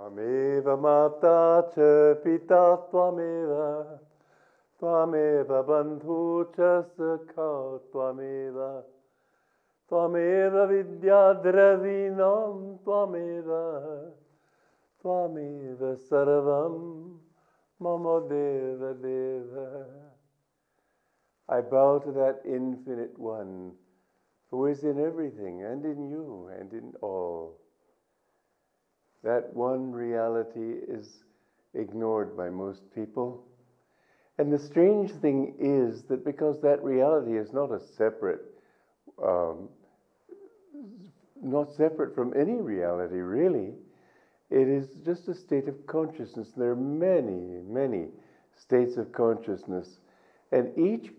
Tvameva mata cha pita tvameva, tvameva bandhu cha sakha tvameva, tvameva vidya dravinam tvameva, tvameva sarvam mama deva deva. I bow to that infinite one who is in everything and in you and in all. That one reality is ignored by most people. And the strange thing is that because that reality is not separate from any reality, really, it is just a state of consciousness. There are many, many states of consciousness. And each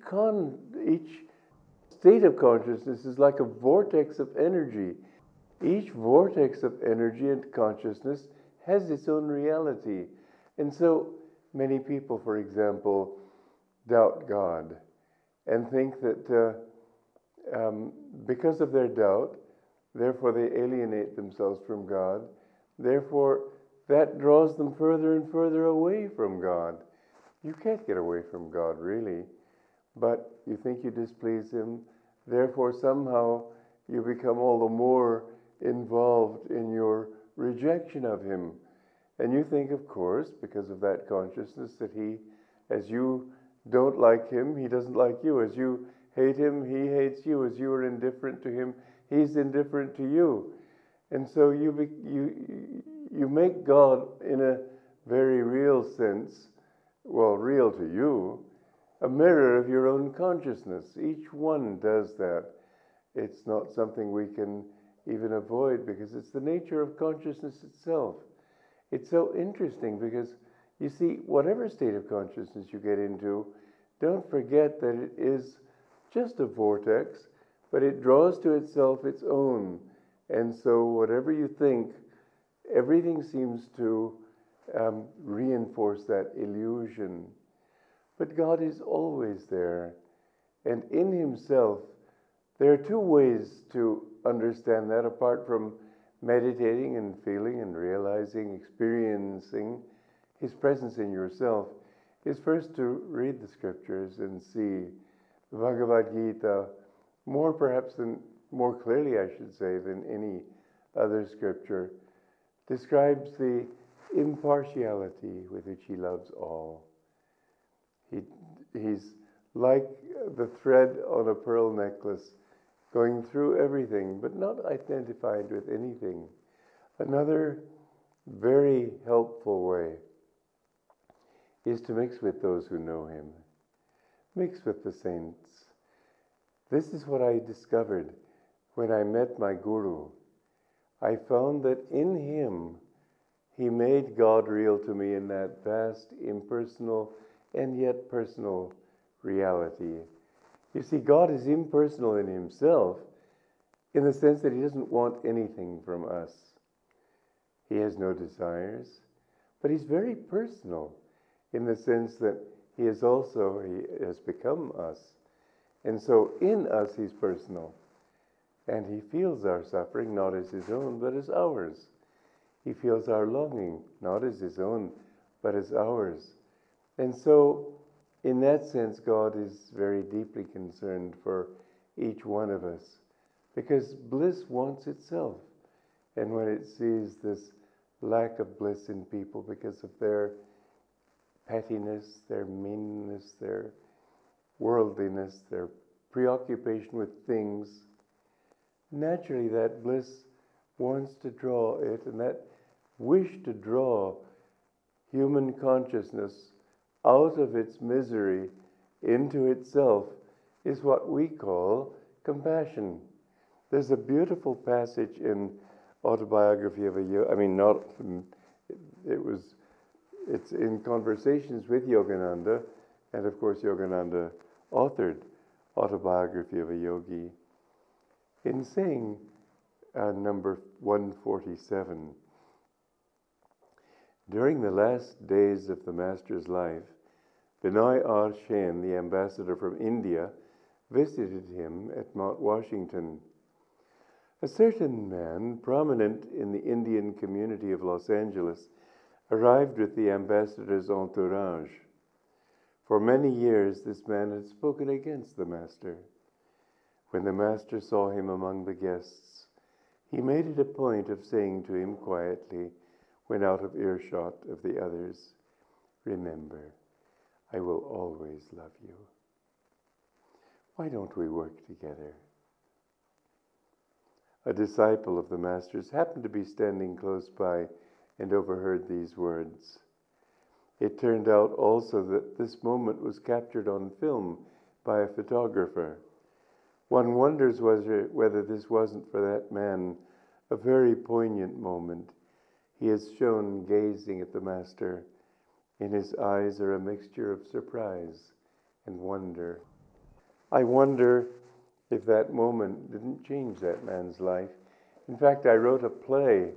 state of consciousness is like a vortex of energy. Each vortex of energy and consciousness has its own reality. And so many people, for example, doubt God and think that because of their doubt, therefore they alienate themselves from God. Therefore, that draws them further and further away from God. You can't get away from God, really, but you think you displease Him. Therefore, somehow you become all the more involved in your rejection of Him. And you think, of course, because of that consciousness, that He, as you don't like Him, He doesn't like you. As you hate Him, He hates you. As you are indifferent to Him, He's indifferent to you. And so you make God, in a very real sense, well, real to you, a mirror of your own consciousness. Each one does that. It's not something we can even avoid because it's the nature of consciousness itself. It's so interesting because, you see, whatever state of consciousness you get into, don't forget that it is just a vortex, but it draws to itself its own. And so whatever you think, everything seems to reinforce that illusion. But God is always there. And in Himself, there are two ways to understand that, apart from meditating and feeling and realizing, experiencing His presence in yourself, is first to read the scriptures and see the Bhagavad Gita more clearly, I should say, than any other scripture, describes the impartiality with which He loves all. He's like the thread on a pearl necklace, going through everything, but not identified with anything. Another very helpful way is to mix with those who know Him. Mix with the saints. This is what I discovered when I met my Guru. I found that in him, he made God real to me in that vast, impersonal, and yet personal reality. You see, God is impersonal in himself in the sense that he doesn't want anything from us. He has no desires, but he's very personal in the sense that he has become us. And so in us, he's personal. And he feels our suffering not as his own, but as ours. He feels our longing not as his own, but as ours. And so, in that sense, God is very deeply concerned for each one of us, because bliss wants itself. And when it sees this lack of bliss in people because of their pettiness, their meanness, their worldliness, their preoccupation with things, naturally that bliss wants to draw it, and that wish to draw human consciousness out of its misery into itself is what we call compassion. There's a beautiful passage in Autobiography of a Yogi. It's in Conversations with Yogananda, and of course Yogananda authored Autobiography of a Yogi. In saying number 147, during the last days of the Master's life, Binoy R. Shen, the ambassador from India, visited him at Mount Washington. A certain man, prominent in the Indian community of Los Angeles, arrived with the ambassador's entourage. For many years, this man had spoken against the master. When the master saw him among the guests, he made it a point of saying to him quietly, when out of earshot of the others, "Remember, I will always love you. Why don't we work together?" A disciple of the master's happened to be standing close by and overheard these words. It turned out also that this moment was captured on film by a photographer. One wonders whether this wasn't for that man a very poignant moment. He is shown gazing at the master. In his eyes are a mixture of surprise and wonder. I wonder if that moment didn't change that man's life. In fact, I wrote a play,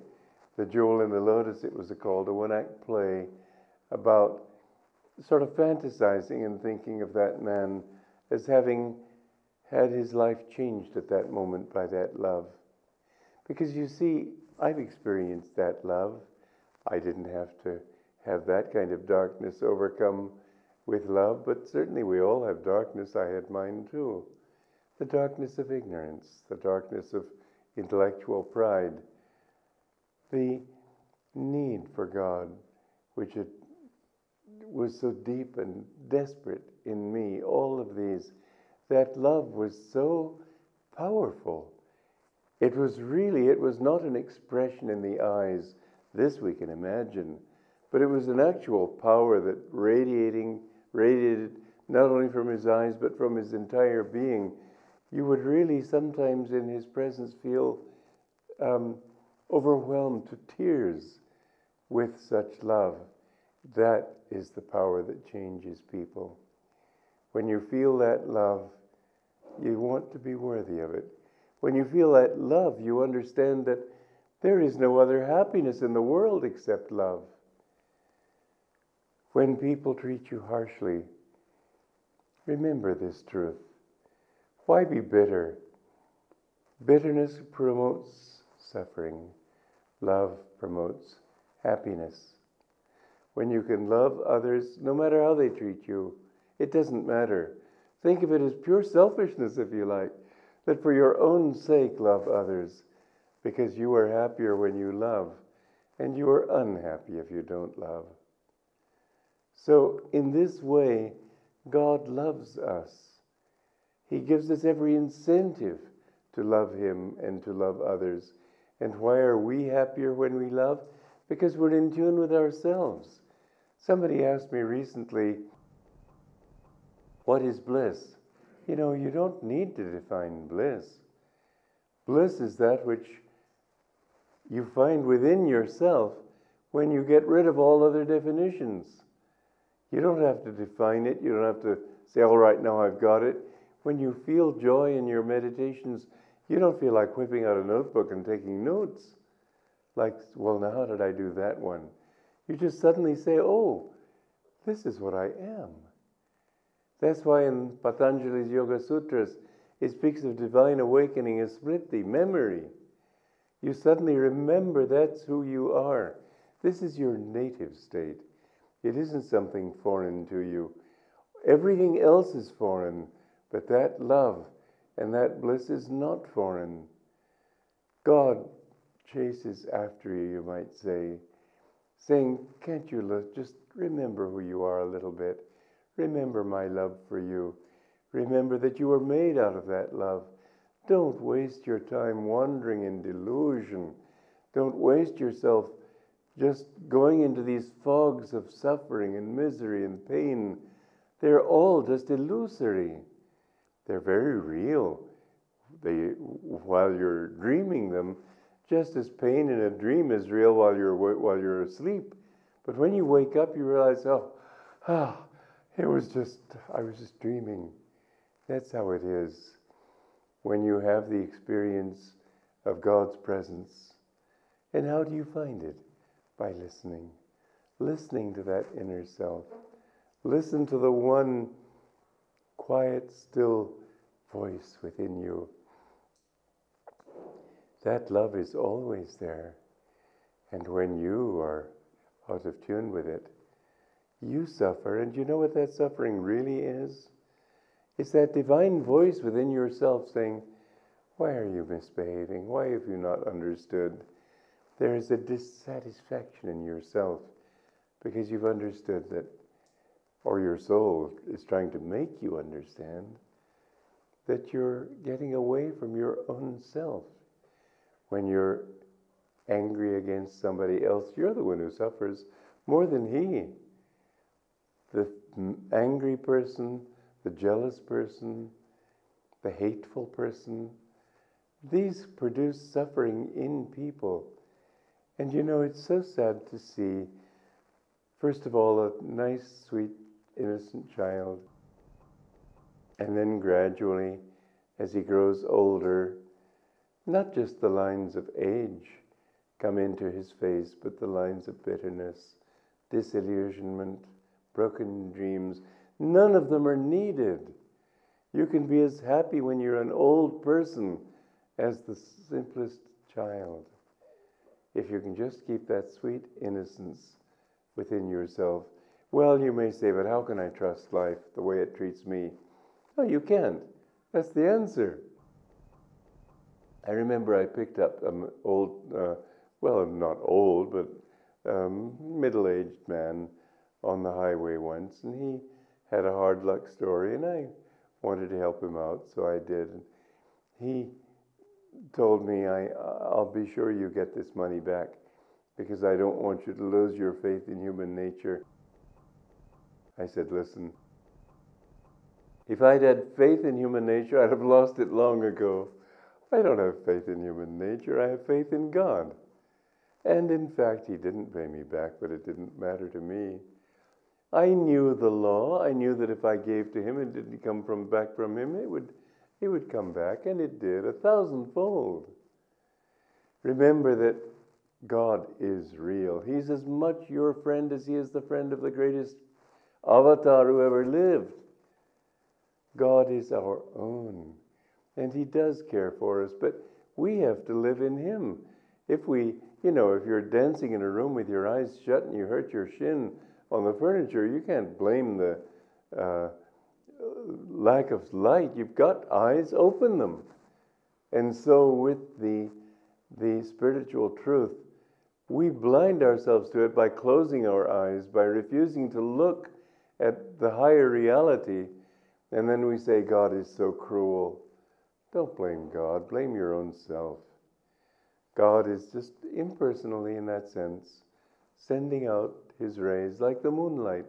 The Jewel in the Lotus, it was called, a one-act play about sort of fantasizing and thinking of that man as having had his life changed at that moment by that love. Because you see, I've experienced that love. I didn't have to have that kind of darkness overcome with love, but certainly we all have darkness. I had mine too. The darkness of ignorance, the darkness of intellectual pride, the need for God, which it was so deep and desperate in me, all of these. That love was so powerful. It was not an expression in the eyes, this we can imagine, but it was an actual power that radiated not only from his eyes, but from his entire being. You would really sometimes in his presence feel overwhelmed to tears with such love. That is the power that changes people. When you feel that love, you want to be worthy of it. When you feel that love, you understand that there is no other happiness in the world except love. When people treat you harshly, remember this truth. Why be bitter? Bitterness promotes suffering. Love promotes happiness. When you can love others, no matter how they treat you, it doesn't matter. Think of it as pure selfishness, if you like, that for your own sake love others, because you are happier when you love, and you are unhappy if you don't love. So in this way, God loves us. He gives us every incentive to love Him and to love others. And why are we happier when we love? Because we're in tune with ourselves. Somebody asked me recently, what is bliss? You know, you don't need to define bliss. Bliss is that which you find within yourself when you get rid of all other definitions. You don't have to define it. You don't have to say, all right, now I've got it. When you feel joy in your meditations, you don't feel like whipping out a notebook and taking notes. Like, well, now how did I do that one? You just suddenly say, oh, this is what I am. That's why in Patanjali's Yoga Sutras, it speaks of divine awakening as smriti, memory. You suddenly remember that's who you are. This is your native state. It isn't something foreign to you. Everything else is foreign, but that love and that bliss is not foreign. God chases after you, you might say, saying, can't you just remember who you are a little bit? Remember my love for you. Remember that you were made out of that love. Don't waste your time wandering in delusion. Don't waste yourself just going into these fogs of suffering and misery and pain. They're all just illusory. They're very real. While you're dreaming them, just as pain in a dream is real while you're asleep. But when you wake up, you realize, I was just dreaming. That's how it is when you have the experience of God's presence. And how do you find it? By listening. Listening to that inner self. Listen to the one quiet, still voice within you. that love is always there. And when you are out of tune with it, you suffer. And you know what that suffering really is? It's that divine voice within yourself saying, why are you misbehaving? Why have you not understood? There is a dissatisfaction in yourself because you've understood that, or your soul is trying to make you understand that you're getting away from your own self. When you're angry against somebody else, you're the one who suffers more than he. The angry person, the jealous person, the hateful person, these produce suffering in people. And you know, it's so sad to see, first of all, a nice, sweet, innocent child, and then gradually, as he grows older, not just the lines of age come into his face, but the lines of bitterness, disillusionment, broken dreams. None of them are needed. You can be as happy when you're an old person as the simplest child, if you can just keep that sweet innocence within yourself. Well, you may say, but how can I trust life the way it treats me? No, you can't. That's the answer. I remember I picked up an old, well, not old, but middle-aged man on the highway once, and he had a hard luck story, and I wanted to help him out, so I did. He told me, I'll be sure you get this money back because I don't want you to lose your faith in human nature. I said, listen, if I'd had faith in human nature, I'd have lost it long ago. I don't have faith in human nature, I have faith in God. And in fact, he didn't pay me back, but it didn't matter to me. I knew the law. I knew that if I gave to him, it didn't come back from him, it would come back, and it did, 1,000-fold. Remember that God is real. He's as much your friend as he is the friend of the greatest avatar who ever lived. God is our own, and he does care for us, but we have to live in him. If you're dancing in a room with your eyes shut and you hurt your shin on the furniture, you can't blame the lack of light. You've got eyes, open them. And so with the spiritual truth, we blind ourselves to it by closing our eyes, by refusing to look at the higher reality, and then we say, God is so cruel. Don't blame God, blame your own self. God is just impersonally, in that sense, sending out his rays like the moonlight.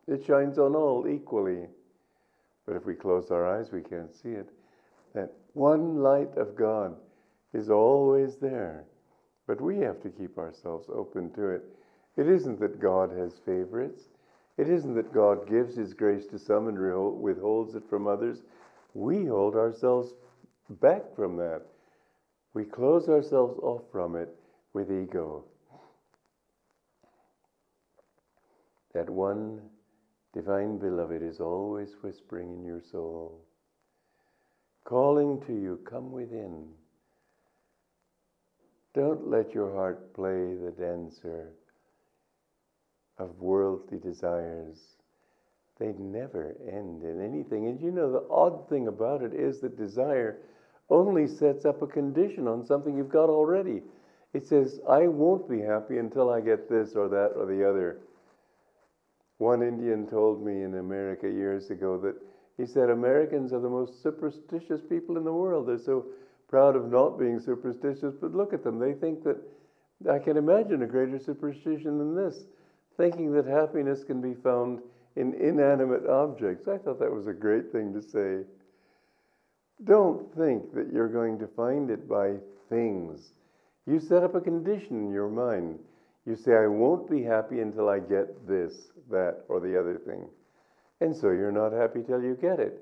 It shines on all equally. But if we close our eyes, we can't see it. That one light of God is always there. But we have to keep ourselves open to it. It isn't that God has favorites. It isn't that God gives his grace to some and withholds it from others. We hold ourselves back from that. We close ourselves off from it with ego. That one divine beloved is always whispering in your soul, calling to you, come within. Don't let your heart play the dancer of worldly desires. They never end in anything. And you know, the odd thing about it is that desire only sets up a condition on something you've got already. It says, I won't be happy until I get this or that or the other. One Indian told me in America years ago that he said Americans are the most superstitious people in the world. They're so proud of not being superstitious, but look at them. They think that, I can imagine a greater superstition than this, thinking that happiness can be found in inanimate objects. I thought that was a great thing to say. Don't think that you're going to find it by things. You set up a condition in your mind. You say, I won't be happy until I get this, that, or the other thing. And so you're not happy till you get it.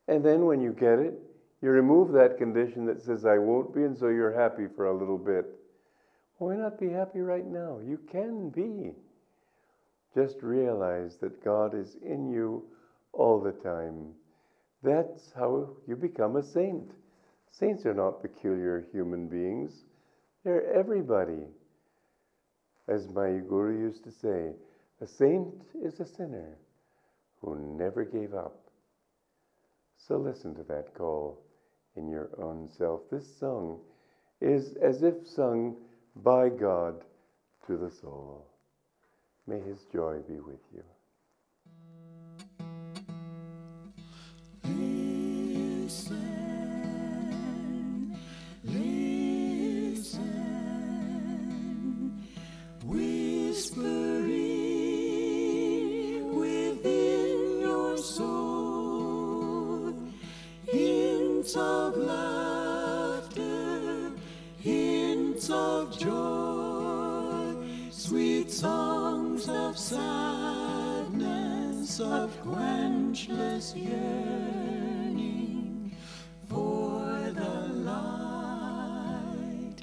And then when you get it, you remove that condition that says, I won't be, and so you're happy for a little bit. Why not be happy right now? You can be. Just realize that God is in you all the time. That's how you become a saint. Saints are not peculiar human beings. They're everybody. As my guru used to say, a saint is a sinner who never gave up. So listen to that call in your own self. This song is as if sung by God to the soul. May His joy be with you. Listen, listen, whispering within your soul, hints of laughter, hints of joy, sweet songs of sadness, of quenchless yearning for the light,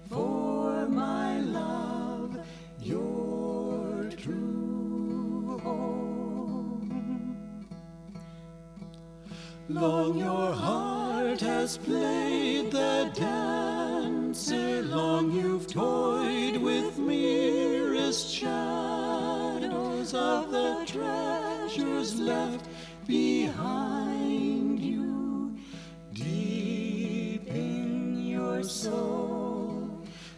for my love, your true home. Long your heart has played the dancer, long you've toyed with merest shadows of the treasures left behind you, deep in your soul.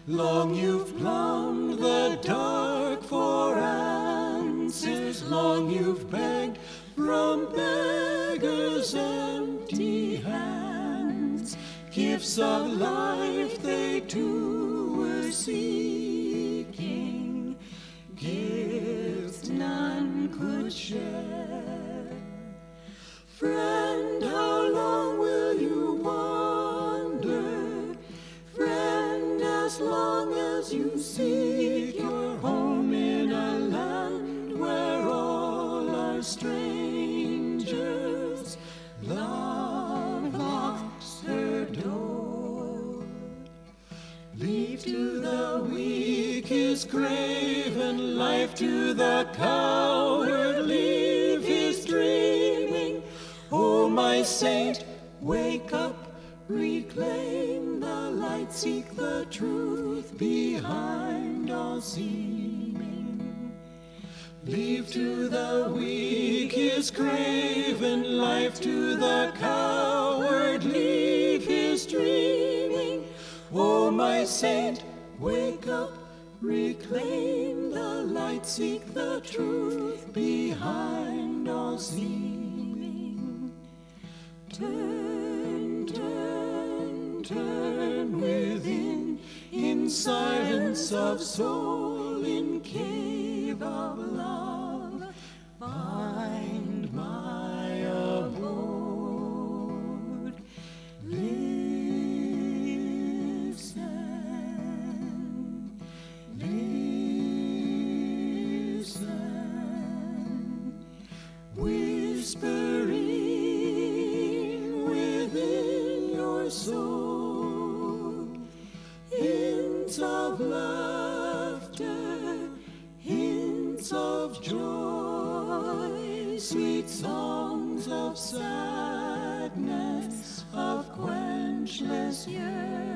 Long you've plumbed the dark for answers, long you've begged from beggars' empty hands, gifts of life they too were seeking, gifts none could share. Friend, how long will you wander? Friend, as long as you seek your home in a land where all are strangers, love locks her door. Leave to the weak his grave, and life to the coward leave his dreaming. Oh, my saint, wake up, reclaim the light, seek the truth behind all seeming. Leave to the weak his grave, and life to the coward leave his dreaming. Oh, my saint, wake up, reclaim the light, seek the truth behind all seeming. Turn, turn, turn within, in silence of soul, in cave of love, find my abode. Listen, listen, whispering within your soul, hints of laughter, hints of joy, sweet songs of sadness, of quenchless yearning.